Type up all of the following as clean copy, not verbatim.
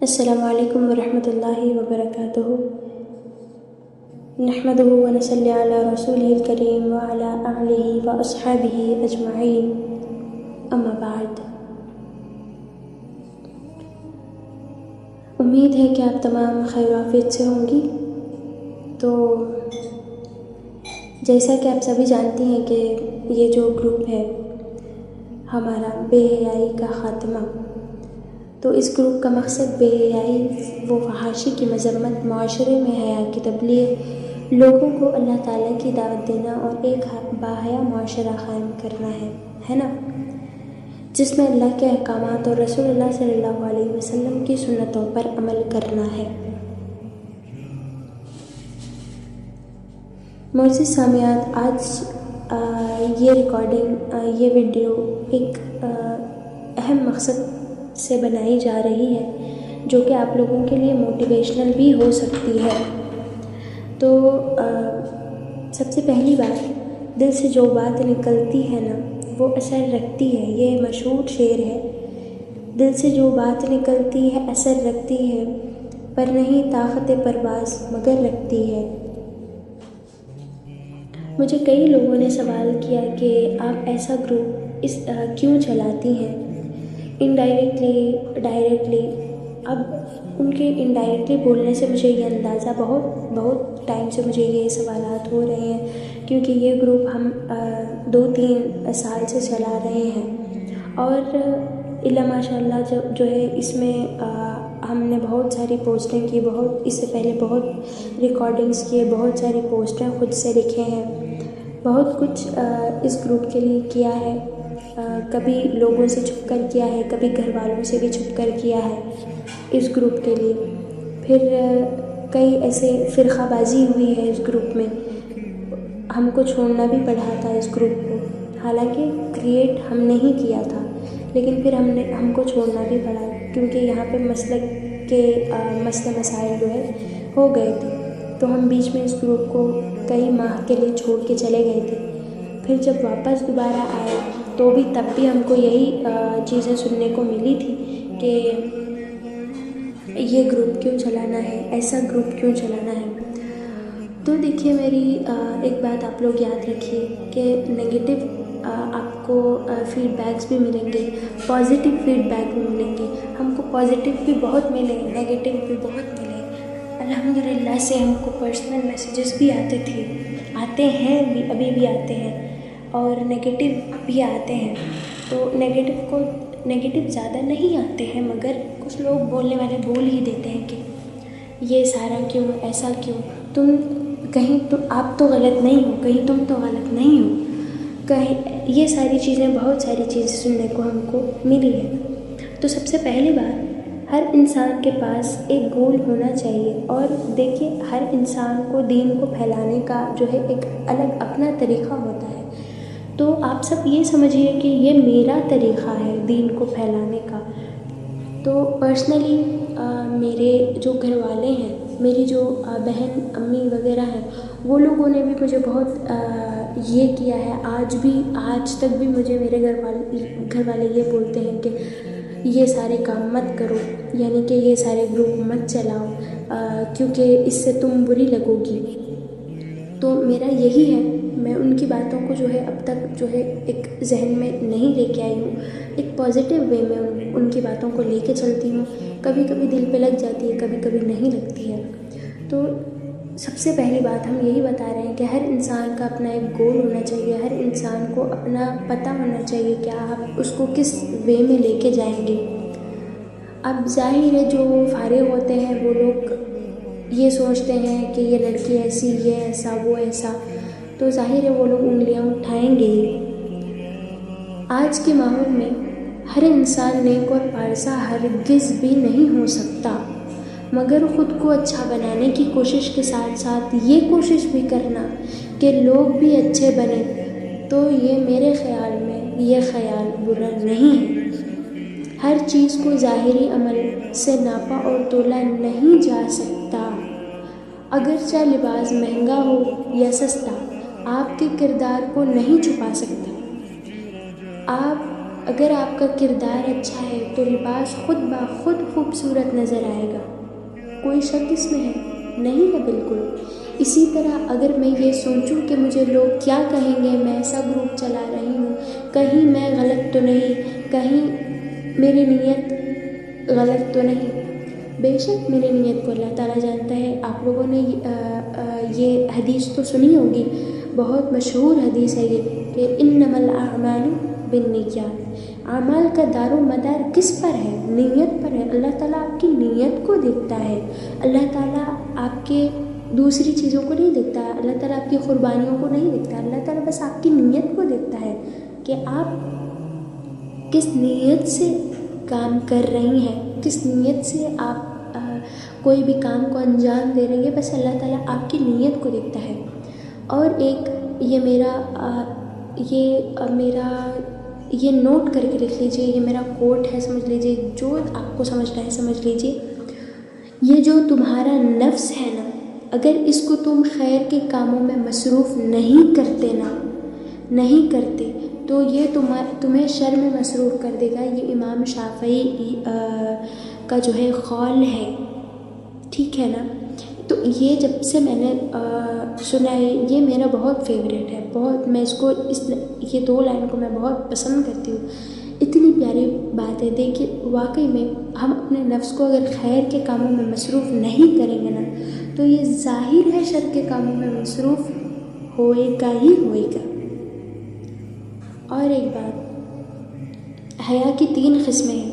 السلام علیکم ورحمۃ اللہ وبرکاتہ۔ نحمده ونصلی علی رسولہ الکریم وعلی آلہ واصحابہ اجمعین، اما بعد۔ امید ہے کہ آپ تمام خیر و عافیت سے ہوں گی۔ تو جیسا کہ آپ سبھی جانتی ہیں کہ یہ جو گروپ ہے ہمارا بے حیائی کا خاتمہ، تو اس گروپ کا مقصد بے حیائی و فحاشی کی مذمت، معاشرے میں حیا کی تبلیغ، لوگوں کو اللہ تعالیٰ کی دعوت دینا اور ایک باحیا معاشرہ قائم کرنا ہے نا، جس میں اللہ کے احکامات اور رسول اللہ صلی اللہ علیہ وسلم کی سنتوں پر عمل کرنا ہے۔ معزز سامعات، آج یہ ریکارڈنگ، یہ ویڈیو ایک اہم مقصد سے بنائی جا رہی ہے، جو کہ آپ لوگوں کے لیے موٹیویشنل بھی ہو سکتی ہے۔ تو سب سے پہلی بات، دل سے جو بات نکلتی ہے نا وہ اثر رکھتی ہے، یہ مشہور شعر ہے۔ دل سے جو بات نکلتی ہے اثر رکھتی ہے، پر نہیں طاقت پرواز مگر رکھتی ہے۔ مجھے کئی لوگوں نے سوال کیا کہ آپ ایسا گروپ کیوں چلاتی ہیں، انڈائریکٹلی ڈائریکٹلی۔ اب ان کے انڈائریکٹلی بولنے سے مجھے یہ اندازہ بہت ٹائم سے مجھے یہ سوالات ہو رہے ہیں، کیونکہ یہ گروپ ہم 2-3 سال سے چلا رہے ہیں، اور الا ماشاء اللہ جو ہے اس میں ہم نے بہت ساری پوسٹیں کی، اس سے پہلے بہت ریکارڈنگز کیے، بہت ساری پوسٹیں خود سے لکھے ہیں، بہت کچھ اس گروپ کے لیے کیا ہے۔ کبھی لوگوں سے چھپ کر کیا ہے، کبھی گھر والوں سے بھی چھپ کر کیا ہے اس گروپ کے لیے۔ پھر کئی ایسے فرقہ بازی ہوئی ہے اس گروپ میں، ہم کو چھوڑنا بھی پڑا تھا اس گروپ کو، حالانکہ کریٹ ہم نے ہی کیا تھا، لیکن پھر ہم کو چھوڑنا بھی پڑا، کیونکہ یہاں پہ مسلک کے مسئلے مسائل جو ہے ہو گئے تھے، تو ہم بیچ میں اس گروپ کو کئی ماہ کے لیے چھوڑ کے چلے گئے تھے۔ پھر جب واپس دوبارہ آئے تو بھی تب بھی ہم کو یہی چیزیں سننے کو ملی تھی کہ یہ گروپ کیوں چلانا ہے، ایسا گروپ کیوں چلانا ہے۔ تو دیکھیے، میری ایک بات آپ لوگ یاد رکھیے کہ نگیٹو آپ کو فیڈ بیکس بھی ملیں گے، پازیٹیو فیڈ بیک بھی ملیں گے۔ ہم کو پازیٹیو بھی بہت ملے، نگیٹو بھی بہت ملے۔ الحمدللہ سے ہم کو پرسنل میسیجز بھی آتے ہیں بھی، ابھی بھی آتے ہیں، اور نگیٹو بھی آتے ہیں۔ تو نگیٹو زیادہ نہیں آتے ہیں، مگر کچھ لوگ بولنے والے بول ہی دیتے ہیں کہ یہ سارا کیوں، ایسا کیوں، آپ تو غلط نہیں ہو، کہیں تم تو غلط نہیں ہو، کہیں یہ ساری چیزیں، بہت ساری چیزیں سننے کو ہم کو ملی ہے۔ تو سب سے پہلی بات، ہر انسان کے پاس ایک گول ہونا چاہیے، اور دیکھیے ہر انسان کو دین کو پھیلانے کا جو ہے ایک الگ اپنا طریقہ ہوتا ہے۔ تو آپ سب یہ سمجھیے کہ یہ میرا طریقہ ہے دین کو پھیلانے کا۔ تو پرسنلی میرے جو گھر والے ہیں، میری جو بہن امی وغیرہ ہیں، وہ لوگوں نے بھی مجھے بہت یہ کیا ہے، آج تک بھی مجھے میرے گھر والے یہ بولتے ہیں کہ یہ سارے کام مت کرو، یعنی کہ یہ سارے گروپ مت چلاؤ، کیونکہ اس سے تم بری لگو گی۔ تو میرا یہی ہے، میں ان کی باتوں کو جو ہے اب تک جو ہے ایک ذہن میں نہیں لے کے آئی ہوں، ایک پازیٹیو وے میں ان کی باتوں کو لے کے چلتی ہوں۔ کبھی کبھی دل پہ لگ جاتی ہے، کبھی کبھی نہیں لگتی ہے۔ تو سب سے پہلی بات ہم یہی بتا رہے ہیں کہ ہر انسان کا اپنا ایک گول ہونا چاہیے، ہر انسان کو اپنا پتہ ہونا چاہیے کہ آپ اس کو کس وے میں لے کے جائیں گے۔ اب ظاہر ہے جو فارغ ہوتے ہیں وہ لوگ یہ سوچتے ہیں کہ یہ لڑکی ایسی، یہ ایسا، وہ ایسا، تو ظاہر ہے وہ لوگ انگلیاں اٹھائیں گے ہی۔ آج کے ماحول میں ہر انسان نیک اور پارسا ہرگز بھی نہیں ہو سکتا، مگر خود کو اچھا بنانے کی کوشش کے ساتھ ساتھ یہ کوشش بھی کرنا کہ لوگ بھی اچھے بنیں، تو یہ میرے خیال میں یہ خیال برا نہیں ہے۔ ہر چیز کو ظاہری عمل سے ناپا اور تولا نہیں جا سکتا۔ اگرچہ لباس مہنگا ہو یا سستا، آپ کے کردار کو نہیں چھپا سکتا۔ آپ اگر آپ کا کردار اچھا ہے تو لباس خود بخود خوبصورت نظر آئے گا، کوئی شک اس میں ہے نہیں ہے بالکل۔ اسی طرح اگر میں یہ سوچوں کہ مجھے لوگ کیا کہیں گے، میں ایسا گروپ چلا رہی ہوں، کہیں میں غلط تو نہیں، کہیں میری نیت غلط تو نہیں، بے شک میری نیت کو اللہ تعالیٰ جانتا ہے۔ آپ لوگوں نے یہ حدیث تو سنی ہوگی، بہت مشہور حدیث ہے یہ کہ انما الاعمال بالنیات، اعمال کا دار و مدار کس پر ہے؟ نیت پر ہے۔ اللہ تعالیٰ آپ کی نیت کو دیکھتا ہے، اللہ تعالیٰ آپ کے دوسری چیزوں کو نہیں دیکھتا، اللہ تعالیٰ آپ کی قربانیوں کو نہیں دیکھتا، اللہ تعالیٰ بس آپ کی نیت کو دیکھتا ہے کہ آپ کس نیت سے کام کر رہی ہیں، کس نیت سے آپ کوئی بھی کام کو انجام دے رہی ہے، بس اللہ تعالیٰ آپ کی نیت کو دیکھتا ہے۔ اور ایک یہ یہ نوٹ کر کے لکھ لیجئے، یہ میرا کوٹ ہے، سمجھ لیجئے، جو آپ کو سمجھنا ہے سمجھ لیجئے، یہ جو تمہارا نفس ہے نا، اگر اس کو تم خیر کے کاموں میں مصروف نہیں کرتے تو یہ تمہیں شر میں مصروف کر دے گا۔ یہ امام شافعی کا جو ہے قول ہے، ٹھیک ہے نا۔ تو یہ جب سے میں نے سنا ہے، یہ میرا بہت فیوریٹ ہے، بہت، میں یہ 2 لائن کو میں بہت پسند کرتی ہوں، اتنی پیاری بات ہے۔ دیکھیے واقعی میں ہم اپنے نفس کو اگر خیر کے کاموں میں مصروف نہیں کریں گے نا، تو یہ ظاہر ہے شر کے کاموں میں مصروف ہوئے گا ہی ہوئے گا۔ اور ایک بات، حیا کی 3 قسمیں ہیں۔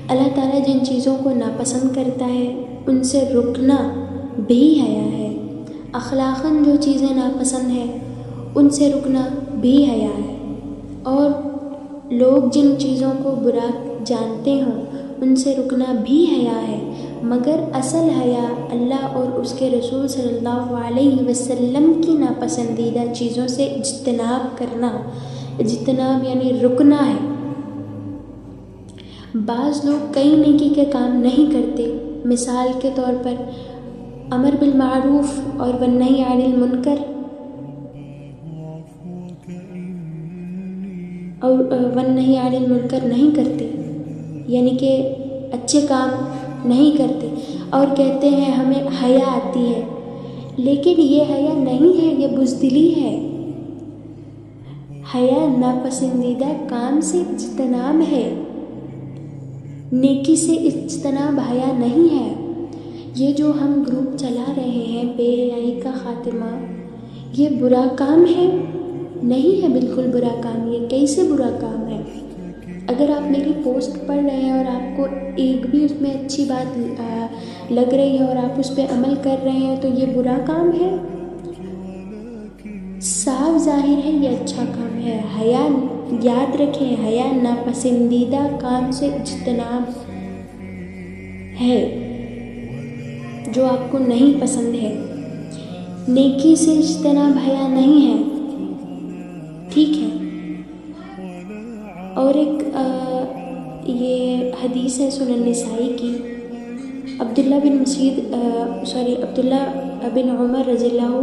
اللہ تعالیٰ جن چیزوں کو ناپسند کرتا ہے ان سے رکنا بھی حیا ہے۔ اخلاقاً جو چیزیں ناپسند ہیں ان سے رکنا بھی حیا ہے۔ اور لوگ جن چیزوں کو برا جانتے ہوں ان سے رکنا بھی حیا ہے، مگر اصل حیا اللہ اور اس کے رسول صلی اللہ علیہ وسلم کی ناپسندیدہ چیزوں سے اجتناب کرنا، اجتناب یعنی رکنا ہے۔ بعض لوگ کئی نیکی کے کام نہیں کرتے، مثال کے طور پر امر بالمعروف اور والنہی عن المنکر نہیں کرتے، یعنی کہ اچھے کام نہیں کرتے، اور کہتے ہیں ہمیں حیا آتی ہے، لیکن یہ حیا نہیں ہے، یہ بزدلی ہے۔ حیا ناپسندیدہ کام سے اجتناب ہے، نیکی سے اجتناب حیا نہیں ہے۔ یہ جو ہم گروپ چلا رہے ہیں بے حیائی کا خاتمہ، یہ برا کام ہے؟ نہیں ہے بالکل برا کام۔ یہ کیسے برا کام ہے؟ اگر آپ میری پوسٹ پڑھ رہے ہیں اور آپ کو ایک بھی اس میں اچھی بات لگ رہی ہے اور آپ اس پہ عمل کر رہے ہیں تو یہ برا کام ہے؟ صاف ظاہر ہے یہ اچھا کام ہے۔ حیا، یاد رکھیں، حیا ناپسندیدہ کام سے اجتناب ہے جو آپ کو نہیں پسند ہے، نیکی سے اجتناب حیا نہیں ہے، ٹھیک ہے۔ اور ایک یہ حدیث ہے سنن نسائی کی، عبداللہ بن عمر رضی اللہ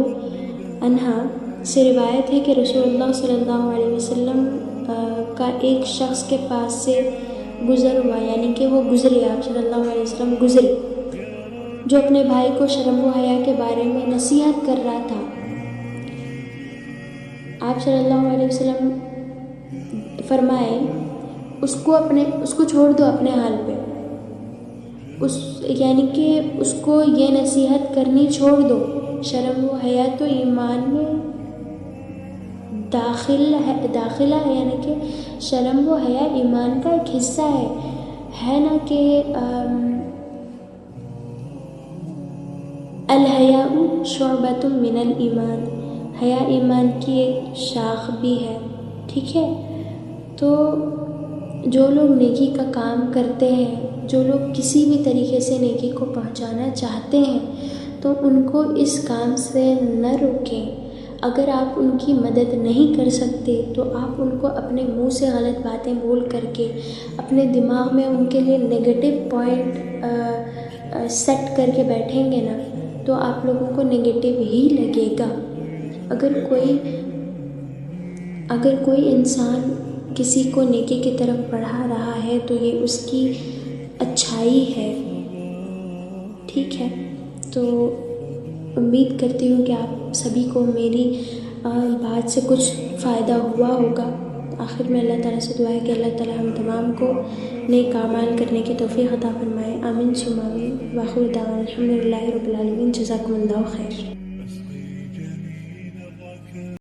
عنہ سے روایت ہے کہ رسول اللہ صلی اللہ علیہ وسلم کا ایک شخص کے پاس سے گزر ہوا، یعنی کہ وہ گزرے، آپ صلی اللہ علیہ وسلم گزرے، جو اپنے بھائی کو شرم و حیا کے بارے میں نصیحت کر رہا تھا۔ آپ صلی اللہ علیہ وسلم فرمائے اس کو چھوڑ دو اپنے حال پہ، یعنی کہ اس کو یہ نصیحت کرنی چھوڑ دو، شرم و حیا تو ایمان میں داخلہ ہے، یعنی کہ شرم و حیا ایمان کا ایک حصہ ہے نا کہ الحیاء شعبۃ من الایمان، حیا ایمان کی ایک شاخ بھی ہے، ٹھیک ہے۔ تو جو لوگ نیکی کا کام کرتے ہیں، جو لوگ کسی بھی طریقے سے نیکی کو پہنچانا چاہتے ہیں، تو ان کو اس کام سے نہ روکیں۔ اگر آپ ان کی مدد نہیں کر سکتے تو آپ ان کو اپنے منہ سے غلط باتیں بول کر کے اپنے دماغ میں ان کے لیے نگیٹو پوائنٹ سیٹ کر کے بیٹھیں گے نا، تو آپ لوگوں کو نگیٹو ہی لگے گا۔ اگر کوئی انسان کسی کو نیکی کی طرف بڑھا رہا ہے تو یہ اس کی اچھائی ہے. ٹھیک ہے، تو امید کرتی ہوں کہ آپ سبھی کو میری بات سے کچھ فائدہ ہوا ہوگا. آخر میں اللہ تعالیٰ سے دعا ہے کہ اللہ تعالیٰ ہم تمام کو نیک اعمال کرنے کی توفیق عطا فرمائے. آمین ثم آمین. وآخر دعوانا الحمد للہ رب العالمین. جزاکم اللہ خیر.